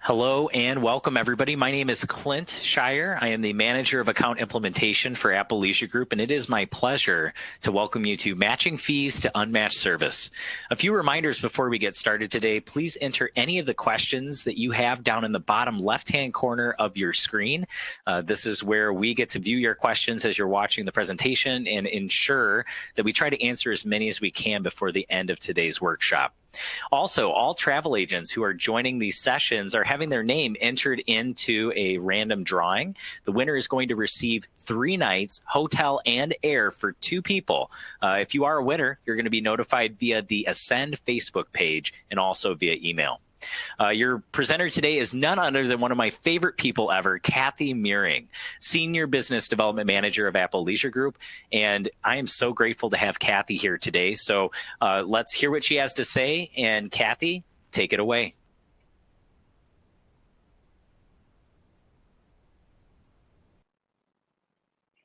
Hello and welcome, everybody. My name is Clint Shire. I am the Manager of Account Implementation for Apple Leisure Group, and it is my pleasure to welcome you to Matching Fees to Unmatched Service. A few reminders before we get started today. Please enter any of the questions that you have down in the bottom left-hand corner of your screen. This is where we get to view your questions as you're watching the presentation and ensure that we try to answer as many as we can before the end of today's workshop. Also, all travel agents who are joining these sessions are having their name entered into a random drawing. The winner is going to receive 3 nights, hotel and air for 2 people. If you are a winner, you're going to be notified via the Ascend Facebook page and also via email. Your presenter today is none other than one of my favorite people ever, Kathy Mehring, Senior Business Development Manager of Apple Leisure Group. And I am so grateful to have Kathy here today. So let's hear what she has to say. And Kathy, take it away.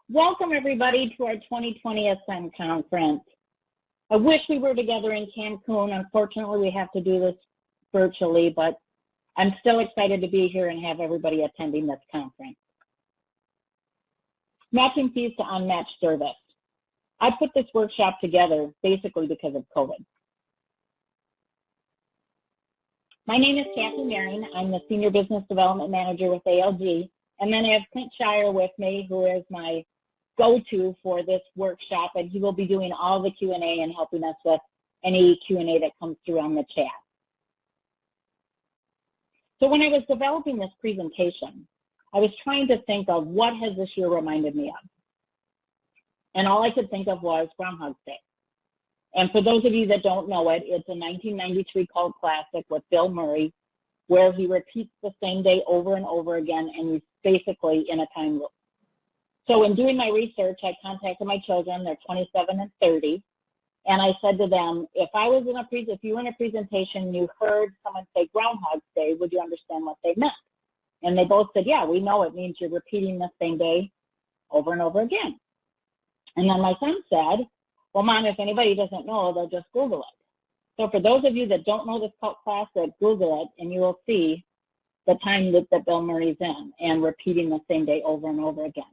Welcome, everybody, to our 2020 Ascend Conference. I wish we were together in Cancun. Unfortunately, we have to do this virtually, but I'm still excited to be here and have everybody attending this conference. Matching fees to unmatched service. I put this workshop together basically because of COVID. My name is Kathy Mehring. I'm the Senior Business Development Manager with ALG, and then I have Clint Shire with me, who is my go-to for this workshop, and he will be doing all the Q&A and helping us with any Q&A that comes through on the chat. So when I was developing this presentation, I was trying to think of what has this year reminded me of. And all I could think of was Groundhog's Day. And for those of you that don't know it, it's a 1993 cult classic with Bill Murray, where he repeats the same day over and over again, and he's basically in a time loop. So in doing my research, I contacted my children. They're 27 and 30. And I said to them, if you were in a presentation and you heard someone say Groundhog's Day, would you understand what they meant? And they both said, yeah, we know it means you're repeating the same day over and over again. And then my son said, well, Mom, if anybody doesn't know, they'll just Google it. So for those of you that don't know this cult classic, Google it, and you will see the time loop that Bill Murray's in and repeating the same day over and over again.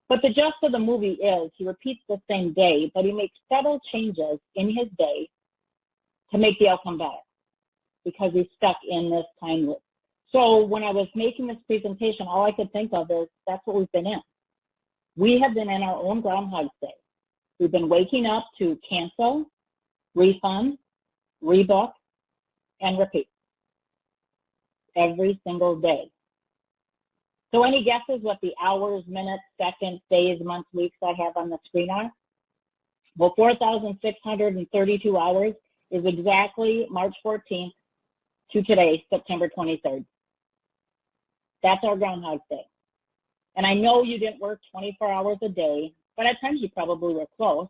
But the gist of the movie is he repeats the same day, but he makes subtle changes in his day to make the outcome better because he's stuck in this time loop. So when I was making this presentation, all I could think of is that's what we've been in. We have been in our own Groundhog's Day. We've been waking up to cancel, refund, rebook, and repeat every single day. So any guesses what the hours, minutes, seconds, days, months, weeks I have on the screen are? Well, 4,632 hours is exactly March 14th to today, September 23rd. That's our Groundhog's Day. And I know you didn't work 24 hours a day, but at times you probably were close.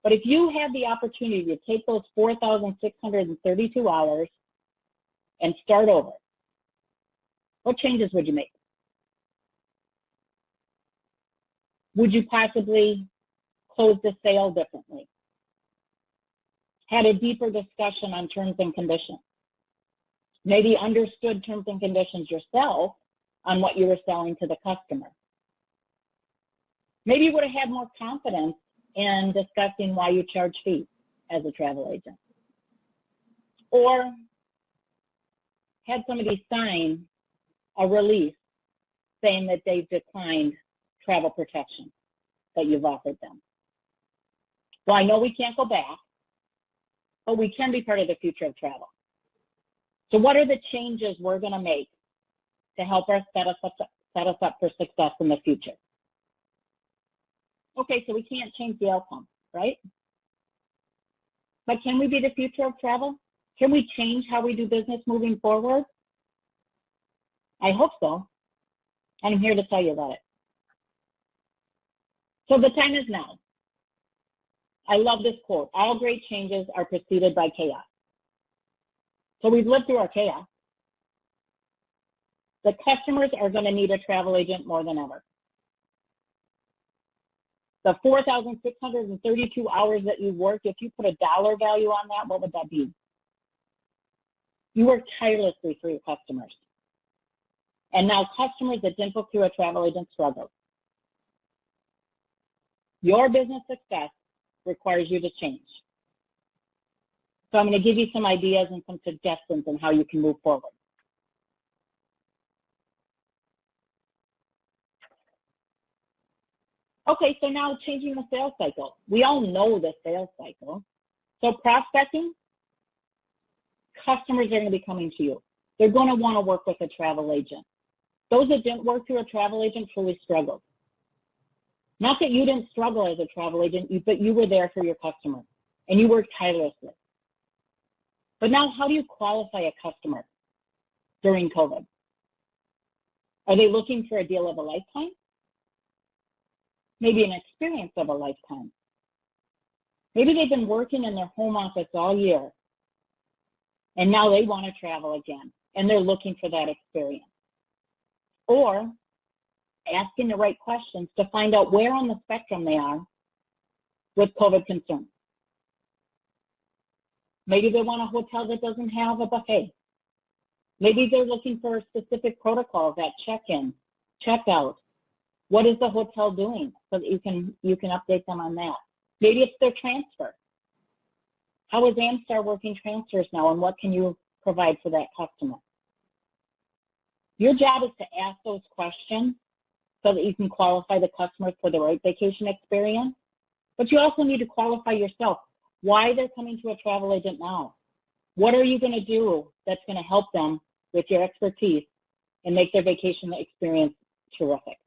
But if you had the opportunity to take those 4,632 hours and start over, what changes would you make? Would you possibly close the sale differently? Had a deeper discussion on terms and conditions? Maybe understood terms and conditions yourself on what you were selling to the customer? Maybe you would have had more confidence in discussing why you charge fees as a travel agent. Or had somebody sign a release saying that they've declined travel protection that you've offered them. Well, I know we can't go back, but we can be part of the future of travel. So what are the changes we're going to make to help us set us up for success in the future? Okay, so we can't change the outcome, right? But can we be the future of travel? Can we change how we do business moving forward? I hope so, and I'm here to tell you about it. So the time is now. I love this quote. All great changes are preceded by chaos. So we've lived through our chaos. The customers are going to need a travel agent more than ever. The 4,632 hours that you worked, if you put a dollar value on that, what would that be? You work tirelessly for your customers. And now customers that didn't book through a travel agent struggle. Your business success requires you to change. So I'm going to give you some ideas and some suggestions on how you can move forward. Okay, so now changing the sales cycle. We all know the sales cycle. So prospecting, customers are going to be coming to you. They're going to want to work with a travel agent. Those that didn't work through a travel agent truly struggled. Not that you didn't struggle as a travel agent, but you were there for your customer, and you worked tirelessly. But now, how do you qualify a customer during COVID? Are they looking for a deal of a lifetime? Maybe an experience of a lifetime. Maybe they've been working in their home office all year, and now they want to travel again, and they're looking for that experience. Or asking the right questions to find out where on the spectrum they are with COVID concerns. Maybe they want a hotel that doesn't have a buffet. Maybe they're looking for specific protocols at check-in, check-out. What is the hotel doing so that you can update them on that? Maybe it's their transfer. How is Amstar working transfers now, and what can you provide for that customer? Your job is to ask those questions so that you can qualify the customers for the right vacation experience. But you also need to qualify yourself. Why they're coming to a travel agent now? What are you going to do that's going to help them with your expertise and make their vacation experience terrific?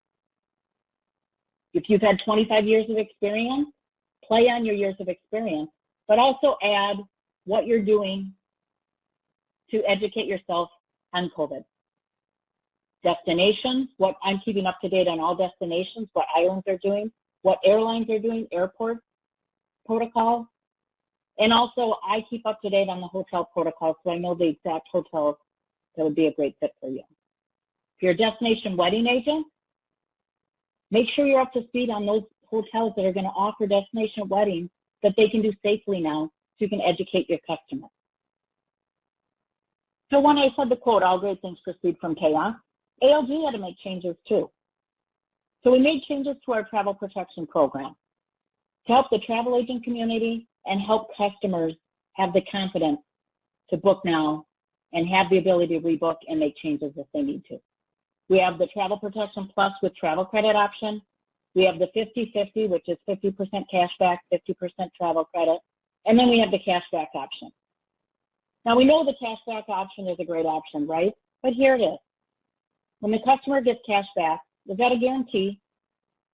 If you've had 25 years of experience, play on your years of experience, but also add what you're doing to educate yourself on COVID. Destinations, what I'm keeping up to date on all destinations, what islands are doing, what airlines are doing, airport protocols, and also I keep up to date on the hotel protocols, so I know the exact hotels that would be a great fit for you. If you're a destination wedding agent, make sure you're up to speed on those hotels that are going to offer destination weddings that they can do safely now so you can educate your customer. So when I said the quote, all great things proceed from chaos, ALG had to make changes too. So we made changes to our travel protection program to help the travel agent community and help customers have the confidence to book now and have the ability to rebook and make changes if they need to. We have the Travel Protection Plus with travel credit option. We have the 50-50, which is 50% cash back, 50% travel credit. And then we have the cash back option. Now we know the cash back option is a great option, right? But here it is. When the customer gets cash back, is that a guarantee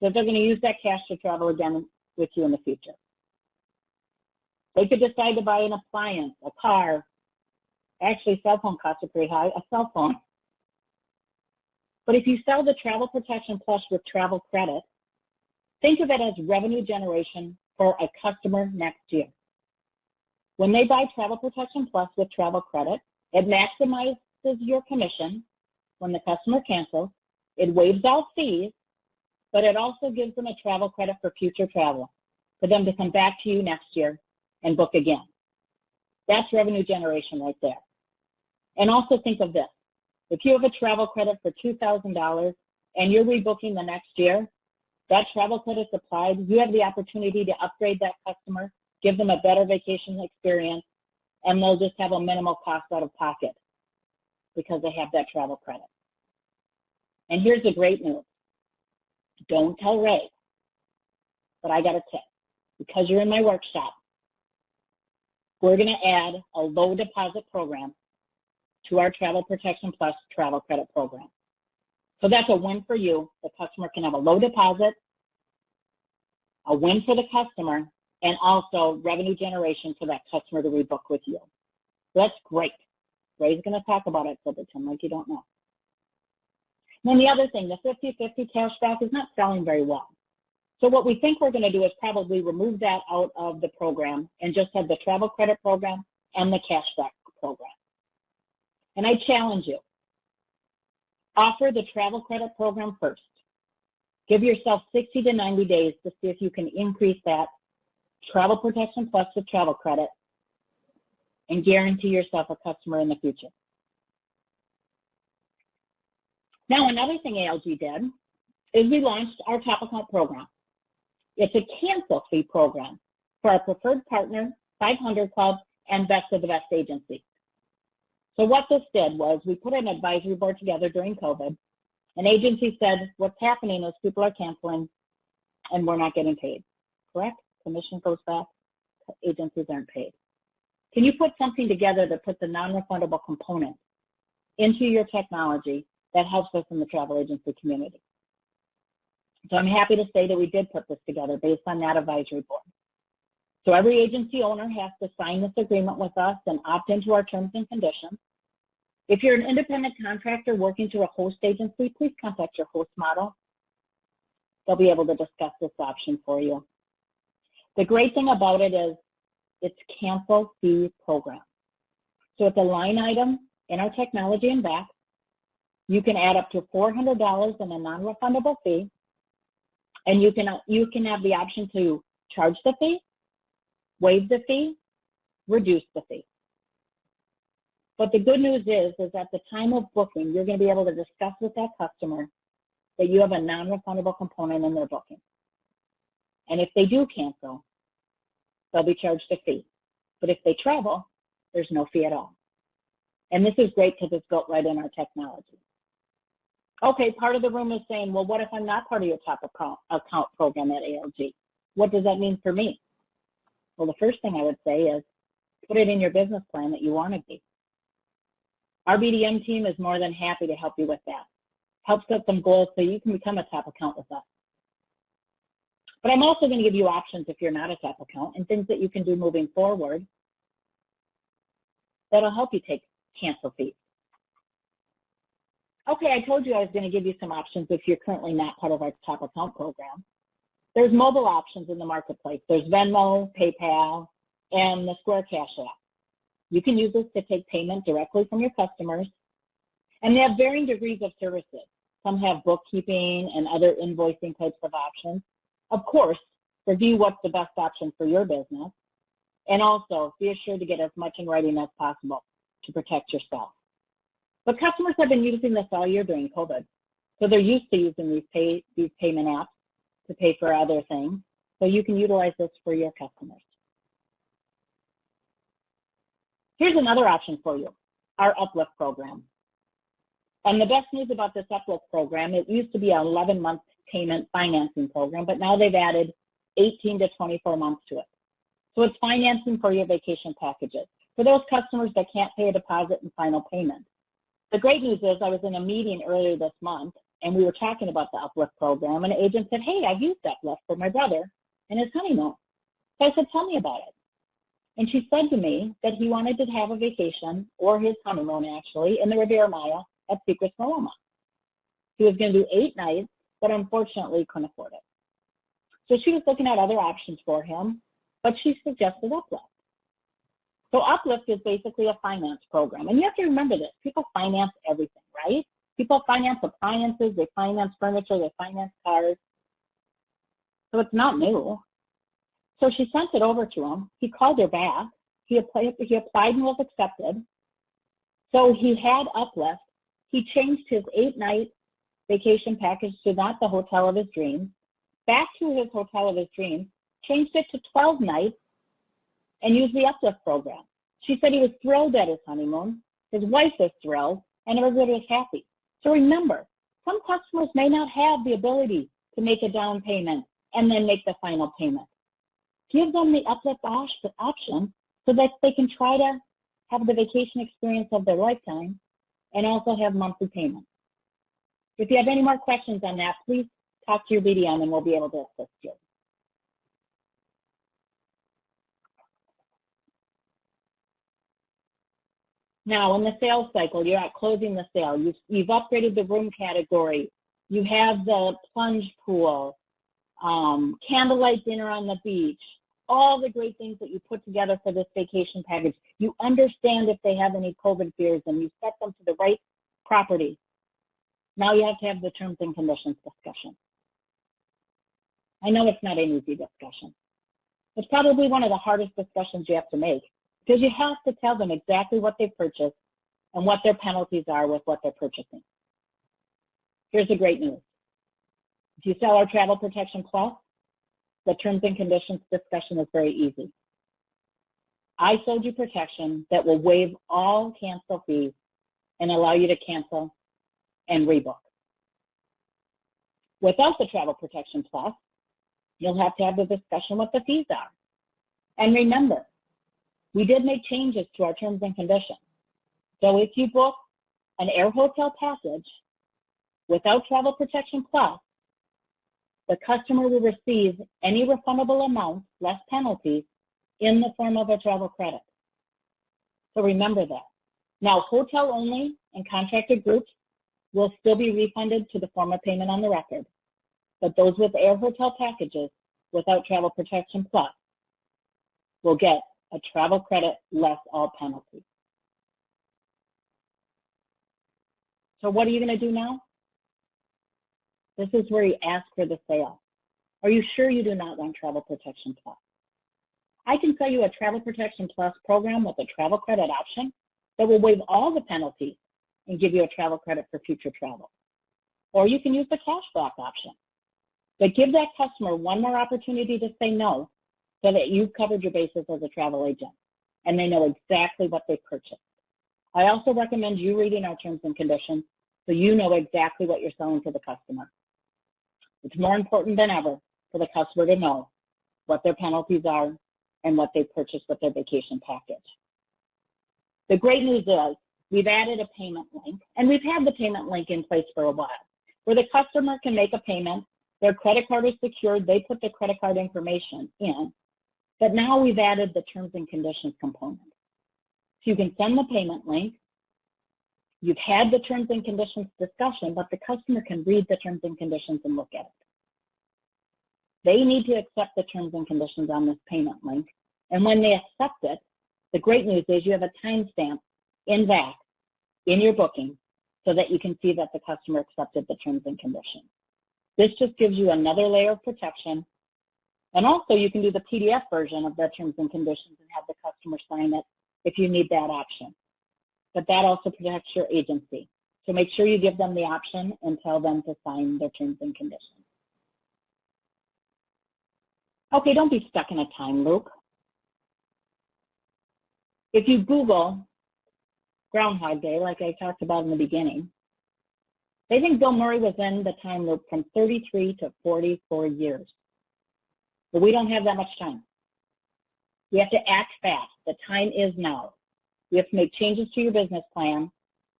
that they're going to use that cash to travel again with you in the future? They could decide to buy an appliance, a car. Actually, cell phone costs are pretty high, a cell phone. But if you sell the Travel Protection Plus with travel credit, think of it as revenue generation for a customer next year. When they buy Travel Protection Plus with travel credit, it maximizes your commission when the customer cancels. It waives all fees, but it also gives them a travel credit for future travel, for them to come back to you next year and book again. That's revenue generation right there. And also think of this. If you have a travel credit for $2,000 and you're rebooking the next year, that travel credit's applied, you have the opportunity to upgrade that customer, give them a better vacation experience, and they'll just have a minimal cost out of pocket because they have that travel credit. And here's the great news. Don't tell Ray, but I got a tip. Because you're in my workshop, we're going to add a low deposit program to our Travel Protection Plus travel credit program. So that's a win for you. The customer can have a low deposit, a win for the customer, and also revenue generation for that customer to rebook with you. That's great. Ray's going to talk about it, so pretend like you don't know. And then the other thing, the 50-50 cash back is not selling very well. So what we think we're going to do is probably remove that out of the program and just have the travel credit program and the cash back program. And I challenge you, offer the travel credit program first. Give yourself 60 to 90 days to see if you can increase that Travel Protection Plus with travel credit and guarantee yourself a customer in the future. Now, another thing ALG did is we launched our top account program. It's a cancel fee program for our preferred partner, 500 Club, and Best of the Best agency. So what this did was we put an advisory board together during COVID. An agency said, what's happening is people are canceling and we're not getting paid. Correct? Commission goes back. Agencies aren't paid. Can you put something together that puts a non-refundable component into your technology that helps us in the travel agency community? So I'm happy to say that we did put this together based on that advisory board. So every agency owner has to sign this agreement with us and opt into our terms and conditions. If you're an independent contractor working through a host agency, please contact your host model. They'll be able to discuss this option for you. The great thing about it is it's cancel fee program. So it's a line item in our technology and back. You can add up to $400 in a non-refundable fee, and you can have the option to charge the fee, waive the fee, reduce the fee. But the good news is at the time of booking, you're going to be able to discuss with that customer that you have a non-refundable component in their booking. And if they do cancel, they'll be charged a fee. But if they travel, there's no fee at all. And this is great because it's built right in our technology. Okay, part of the room is saying, well, what if I'm not part of your top account program at ALG? What does that mean for me? Well, the first thing I would say is put it in your business plan that you want to be. Our BDM team is more than happy to help you with that. Help set some goals so you can become a top account with us. But I'm also going to give you options if you're not a top account and things that you can do moving forward that'll help you take cancel fees. Okay, I told you I was going to give you some options if you're currently not part of our top account program. There's mobile options in the marketplace. There's Venmo, PayPal, and the Square Cash app. You can use this to take payment directly from your customers, and they have varying degrees of services. Some have bookkeeping and other invoicing types of options. Of course, review what's the best option for your business, and also be assured to get as much in writing as possible to protect yourself. But customers have been using this all year during COVID, so they're used to using these payment apps to pay for other things, so you can utilize this for your customers. Here's another option for you, our Uplift program. And the best news about this Uplift program, it used to be an 11-month payment financing program, but now they've added 18 to 24 months to it. So it's financing for your vacation packages for those customers that can't pay a deposit and final payment. The great news is I was in a meeting earlier this month, and we were talking about the Uplift program, and an agent said, hey, I've used Uplift for my brother and his honeymoon. So I said, tell me about it. And she said to me that he wanted to have a vacation, or his honeymoon actually, in the Riviera Maya at Secret Sonoma. He was going to do 8 nights, but unfortunately couldn't afford it. So she was looking at other options for him, but she suggested Uplift. So Uplift is basically a finance program. And you have to remember this. People finance everything, right? People finance appliances, they finance furniture, they finance cars. So it's not new. So she sent it over to him. He called her back. He applied and was accepted. So he had Uplift. He changed his 8-night vacation package to not the hotel of his dreams, back to his hotel of his dreams, changed it to 12 nights, and used the Uplift program. She said he was thrilled at his honeymoon. His wife was thrilled, and everybody was happy. So remember, some customers may not have the ability to make a down payment and then make the final payment. Give them the Uplift option so that they can try to have the vacation experience of their lifetime and also have monthly payments. If you have any more questions on that, please talk to your BDM and we'll be able to assist you. Now, in the sales cycle, you're at closing the sale. You've upgraded the room category. You have the plunge pool, candlelight dinner on the beach, all the great things that you put together for this vacation package. You understand if they have any COVID fears and you set them to the right property. Now you have to have the terms and conditions discussion. I know it's not an easy discussion. It's probably one of the hardest discussions you have to make because you have to tell them exactly what they purchased and what their penalties are with what they're purchasing. Here's the great news. If you sell our Travel Protection Plus, the terms and conditions discussion is very easy. I sold you protection that will waive all cancel fees and allow you to cancel and rebook. Without the Travel Protection Plus, you'll have to have the discussion what the fees are. And remember, we did make changes to our terms and conditions. So if you book an air hotel package without Travel Protection Plus, the customer will receive any refundable amount, less penalties, in the form of a travel credit. So remember that. Now, hotel only and contracted groups will still be refunded to the form of payment on the record, but those with air hotel packages without Travel Protection Plus will get a travel credit less all penalties. So what are you going to do now? This is where you ask for the sale. Are you sure you do not want Travel Protection Plus? I can sell you a Travel Protection Plus program with a travel credit option that will waive all the penalties and give you a travel credit for future travel. Or you can use the cashback option. But give that customer one more opportunity to say no so that you've covered your bases as a travel agent and they know exactly what they purchased. I also recommend you reading our terms and conditions so you know exactly what you're selling to the customer. It's more important than ever for the customer to know what their penalties are and what they purchased with their vacation package. The great news is we've added a payment link, and we've had the payment link in place for a while, where the customer can make a payment, their credit card is secured, they put their credit card information in, but now we've added the terms and conditions component. So you can send the payment link, you've had the terms and conditions discussion, but the customer can read the terms and conditions and look at it. They need to accept the terms and conditions on this payment link, and when they accept it, the great news is you have a timestamp in VAC in your booking so that you can see that the customer accepted the terms and conditions. This just gives you another layer of protection, and also you can do the PDF version of the terms and conditions and have the customer sign it if you need that option. But that also protects your agency. So make sure you give them the option and tell them to sign their terms and conditions. Okay, don't be stuck in a time loop. If you Google Groundhog Day, like I talked about in the beginning, they think Bill Murray was in the time loop from 33 to 44 years. But we don't have that much time. We have to act fast. The time is now. You have to make changes to your business plan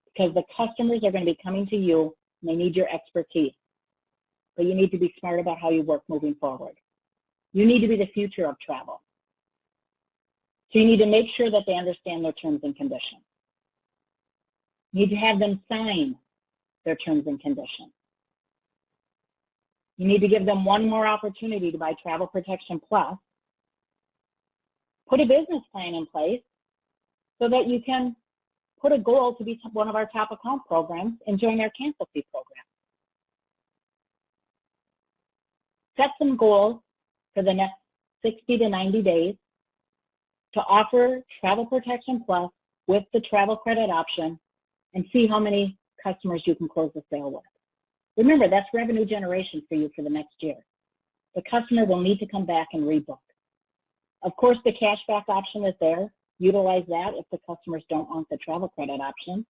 because the customers are going to be coming to you and they need your expertise. But you need to be smart about how you work moving forward. You need to be the future of travel. So you need to make sure that they understand their terms and conditions. You need to have them sign their terms and conditions. You need to give them one more opportunity to buy Travel Protection Plus. Put a business plan in place so that you can put a goal to be one of our top account programs and join our cancel fee program. Set some goals for the next 60 to 90 days to offer Travel Protection Plus with the travel credit option and see how many customers you can close the sale with. Remember, that's revenue generation for you for the next year. The customer will need to come back and rebook. Of course, the cashback option is there. Utilize that if the customers don't want the travel credit option.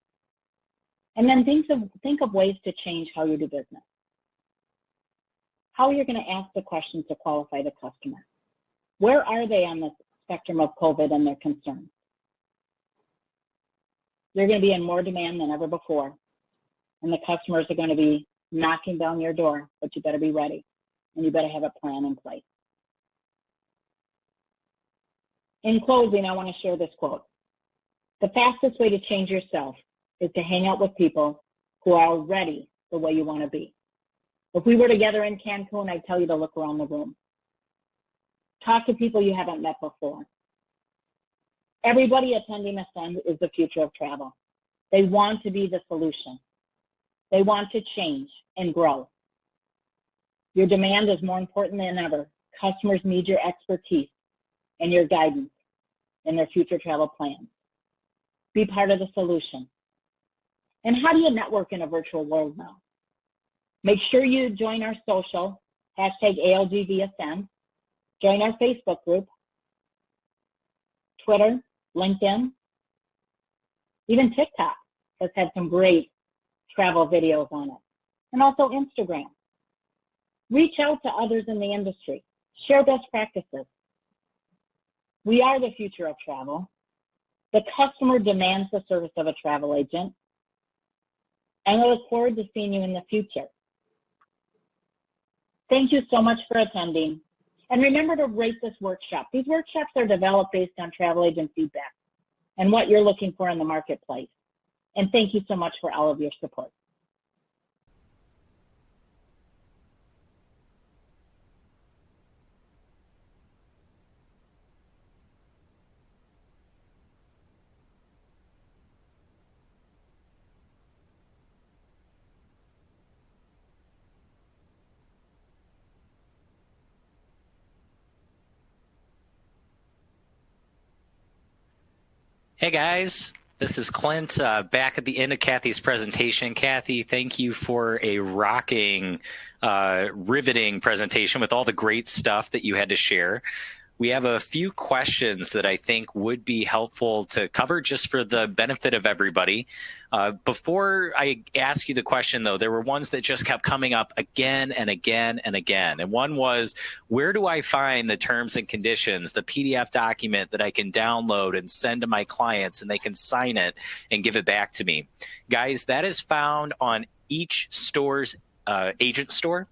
And then think of ways to change how you do business. How you're going to ask the questions to qualify the customer. Where are they on the spectrum of COVID and their concerns? You're going to be in more demand than ever before, and the customers are going to be knocking down your door, but you better be ready, and you better have a plan in place. In closing, I want to share this quote. The fastest way to change yourself is to hang out with people who are already the way you want to be. If we were together in Cancun, I'd tell you to look around the room. Talk to people you haven't met before. Everybody attending Ascend is the future of travel. They want to be the solution. They want to change and grow. Your demand is more important than ever. Customers need your expertise and your guidance in their future travel plans. Be part of the solution. And how do you network in a virtual world now? Make sure you join our social, #ALGVAscend. Join our Facebook group, Twitter, LinkedIn, even TikTok has had some great travel videos on it, and also Instagram. Reach out to others in the industry. Share best practices. We are the future of travel. The customer demands the service of a travel agent, and I look forward to seeing you in the future. Thank you so much for attending. And remember to rate this workshop. These workshops are developed based on travel agent feedback and what you're looking for in the marketplace. And thank you so much for all of your support. Hey guys, this is Clint back at the end of Kathy's presentation. Kathy, thank you for a rocking, riveting presentation with all the great stuff that you had to share. We have a few questions that I think would be helpful to cover just for the benefit of everybody. Before I ask you the question, though, there were ones that just kept coming up again and again and again. And one was, where do I find the terms and conditions, the PDF document that I can download and send to my clients and they can sign it and give it back to me? Guys, that is found on each store's agent store.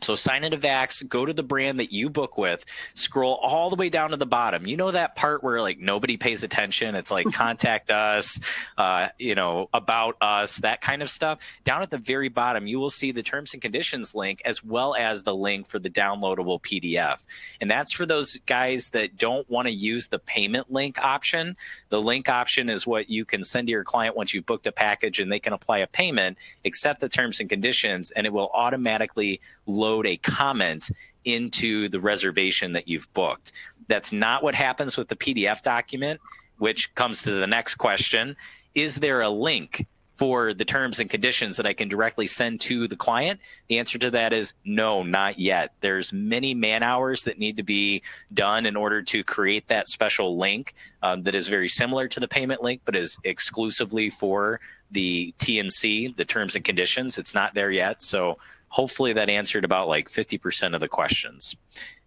So sign into Vax, go to the brand that you book with, scroll all the way down to the bottom. You know that part where like nobody pays attention? It's like contact us, about us, that kind of stuff. Down at the very bottom, you will see the terms and conditions link as well as the link for the downloadable PDF. And that's for those guys that don't want to use the payment link option. The link option is what you can send to your client once you've booked a package and they can apply a payment, accept the terms and conditions, and it will automatically load a comment into the reservation that you've booked. That's not what happens with the PDF document, which comes to the next question. Is there a link for the terms and conditions that I can directly send to the client? The answer to that is no, not yet. There's many man hours that need to be done in order to create that special link that is very similar to the payment link, but is exclusively for the TNC, the terms and conditions. It's not there yet. So hopefully that answered about like 50% of the questions.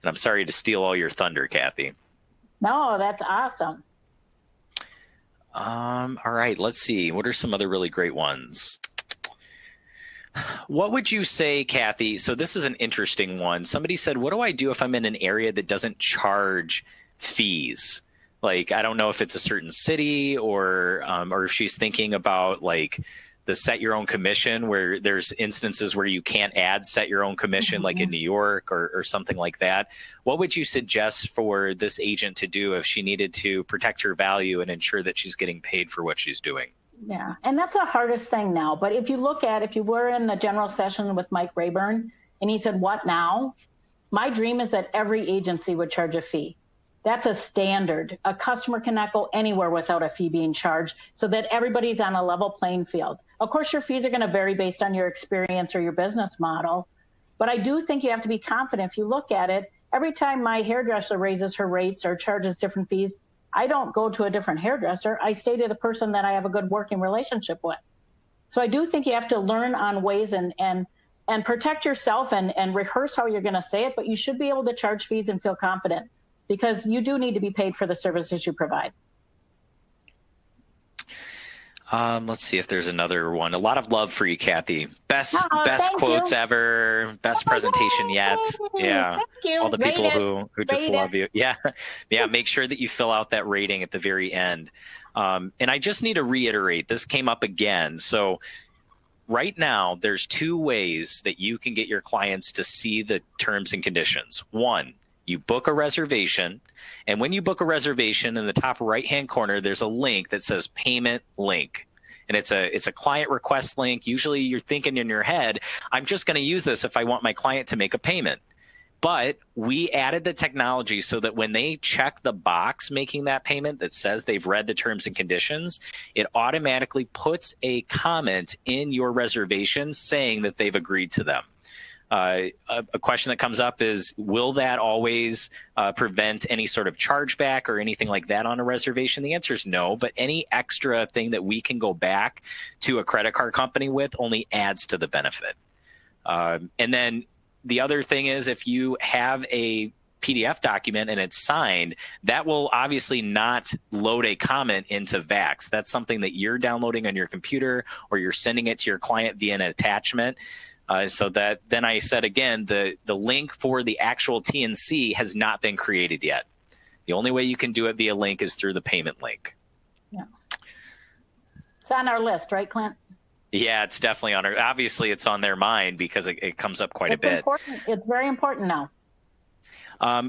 And I'm sorry to steal all your thunder, Kathy. No, that's awesome. All right, let's see. What are some other really great ones? What would you say, Kathy? So this is an interesting one. Somebody said, what do I do if I'm in an area that doesn't charge fees? Like, I don't know if it's a certain city or if she's thinking about like the set your own commission, where there's instances where you can't add set your own commission, like in New York or something like that. What would you suggest for this agent to do if she needed to protect her value and ensure that she's getting paid for what she's doing? Yeah, and that's the hardest thing now. But if you were in the general session with Mike Rayburn and he said, what now? My dream is that every agency would charge a fee. That's a standard. A customer cannot go anywhere without a fee being charged, so that everybody's on a level playing field. Of course, your fees are going to vary based on your experience or your business model. But I do think you have to be confident. If you look at it, every time my hairdresser raises her rates or charges different fees, I don't go to a different hairdresser. I stay to the person that I have a good working relationship with. So I do think you have to learn on ways and protect yourself and rehearse how you're going to say it, but you should be able to charge fees and feel confident, because you do need to be paid for the services you provide. Let's see if there's another one. A lot of love for you, Kathy. Best quotes ever. Best presentation yet. Yeah. Thank you. All the people who just love you. Yeah. Yeah. Make sure that you fill out that rating at the very end. And I just need to reiterate, this came up again. So right now, there's two ways that you can get your clients to see the terms and conditions. One, you book a reservation, and when you book a reservation, in the top right-hand corner, there's a link that says payment link. And it's a client request link. Usually you're thinking in your head, I'm just going to use this if I want my client to make a payment. But we added the technology so that when they check the box making that payment that says they've read the terms and conditions, it automatically puts a comment in your reservation saying that they've agreed to them. A question that comes up is, will that always prevent any sort of chargeback or anything like that on a reservation? The answer is no, but any extra thing that we can go back to a credit card company with only adds to the benefit. And then the other thing is, if you have a PDF document and it's signed, that will obviously not load a comment into VAX. That's something that you're downloading on your computer or you're sending it to your client via an attachment. So that then I said again, the link for the actual TNC has not been created yet. The only way you can do it via link is through the payment link. Yeah. It's on our list, right, Clint? Yeah, it's definitely on our, obviously it's on their mind because it comes up quite a bit. Important. It's very important now.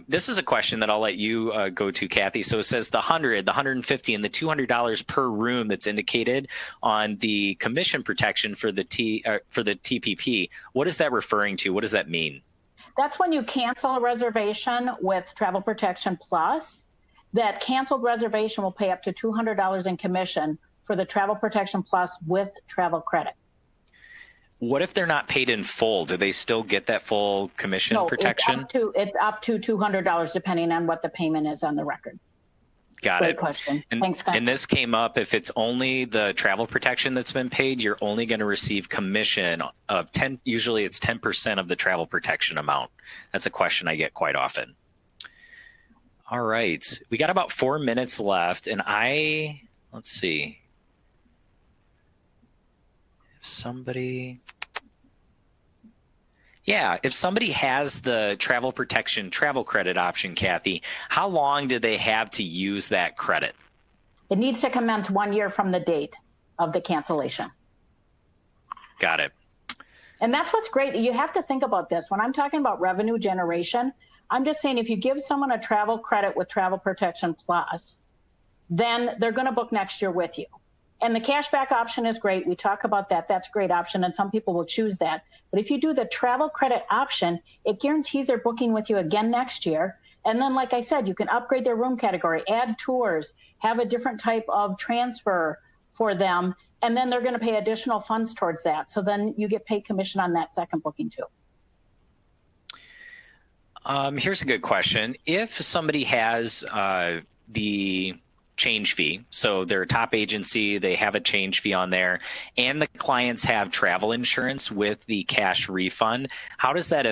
This is a question that I'll let you go to, Kathy. So it says the $100, the $150, and the $200 per room that's indicated on the commission protection for the TPP. What is that referring to? What does that mean? That's when you cancel a reservation with Travel Protection Plus. That canceled reservation will pay up to $200 in commission for the Travel Protection Plus with travel credit. What if they're not paid in full? Do they still get that full commission protection? It's up to $200 depending on what the payment is on the record. Got it. Great question. And, Thanks, Scott. and this came up, if it's only the travel protection that's been paid, you're only going to receive commission of 10, usually it's 10% of the travel protection amount. That's a question I get quite often. All right. We got about 4 minutes left, and let's see. If somebody has the travel protection travel credit option, Kathy, how long do they have to use that credit? It needs to commence 1 year from the date of the cancellation. Got it. And that's what's great. You have to think about this. When I'm talking about revenue generation, I'm just saying if you give someone a travel credit with Travel Protection Plus, then they're going to book next year with you. And the cashback option is great. We talk about that. That's a great option, and some people will choose that. But if you do the travel credit option, it guarantees they're booking with you again next year. And then, like I said, you can upgrade their room category, add tours, have a different type of transfer for them, and then they're going to pay additional funds towards that. So then you get paid commission on that second booking too. Here's a good question. If somebody has the change fee, so they're a top agency, they have a change fee on there, and the clients have travel insurance with the cash refund, how does that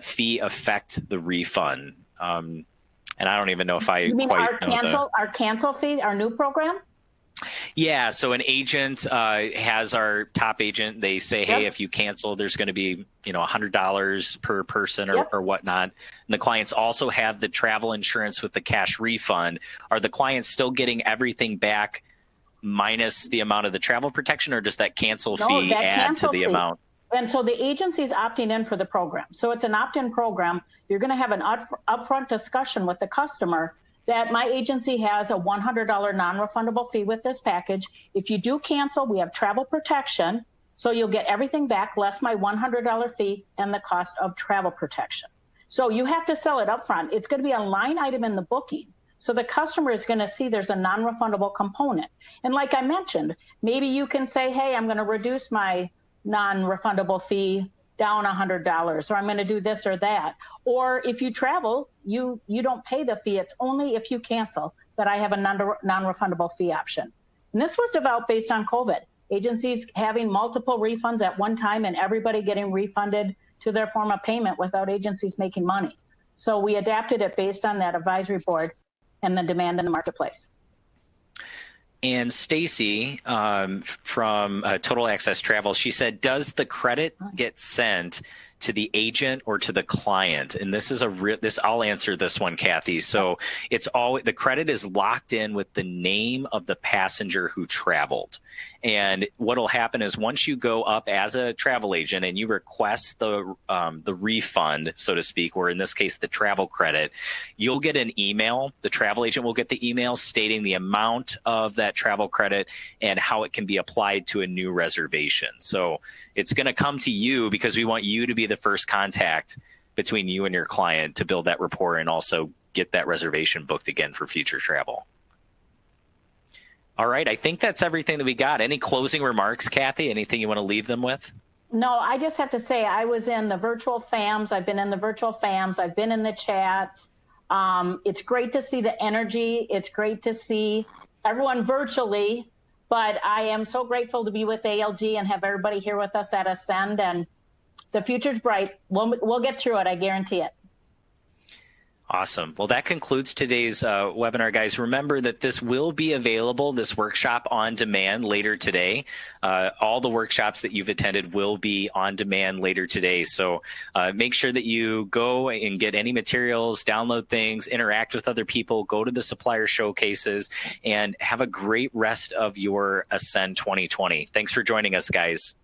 fee affect the refund? And I don't even know if You mean our cancel fee, our new program? Yeah, so an agent has our top agent. They say, hey, if you cancel, there's going to be, $100 per person or whatnot. And the clients also have the travel insurance with the cash refund. Are the clients still getting everything back minus the amount of the travel protection, or does that cancel fee add to the amount? And so the agency's opting in for the program. So it's an opt-in program. You're going to have an upfront discussion with the customer that my agency has a $100 non-refundable fee with this package. If you do cancel, we have travel protection. So you'll get everything back less my $100 fee and the cost of travel protection. So you have to sell it upfront. It's going to be a line item in the booking. So the customer is going to see there's a non-refundable component. And like I mentioned, maybe you can say, hey, I'm going to reduce my non-refundable fee down $100, or I'm going to do this or that. Or if you travel, you don't pay the fee. It's only if you cancel that I have a non-refundable fee option. And this was developed based on COVID. Agencies having multiple refunds at one time and everybody getting refunded to their form of payment without agencies making money. So we adapted it based on that advisory board and the demand in the marketplace. And Stacy from Total Access Travel, she said, does the credit get sent to the agent or to the client? And this is I'll answer this one, Kathy. So it's the credit is locked in with the name of the passenger who traveled. And what'll happen is once you go up as a travel agent and you request the refund, so to speak, or in this case, the travel credit, you'll get an email. The travel agent will get the email stating the amount of that travel credit and how it can be applied to a new reservation. So it's going to come to you because we want you to be the first contact between you and your client to build that rapport and also get that reservation booked again for future travel. All right, I think that's everything that we got. Any closing remarks, Kathy? Anything you want to leave them with? No, I just have to say I was in the virtual FAMs. I've been in the virtual FAMs. I've been in the chats. It's great to see the energy. It's great to see everyone virtually, but I am so grateful to be with ALG and have everybody here with us at Ascend, and the future's bright. We'll get through it. I guarantee it. Awesome. Well, that concludes today's webinar, guys. Remember that this will be available, this workshop, on demand later today. All the workshops that you've attended will be on demand later today. So make sure that you go and get any materials, download things, interact with other people, go to the supplier showcases, and have a great rest of your Ascend 2020. Thanks for joining us, guys.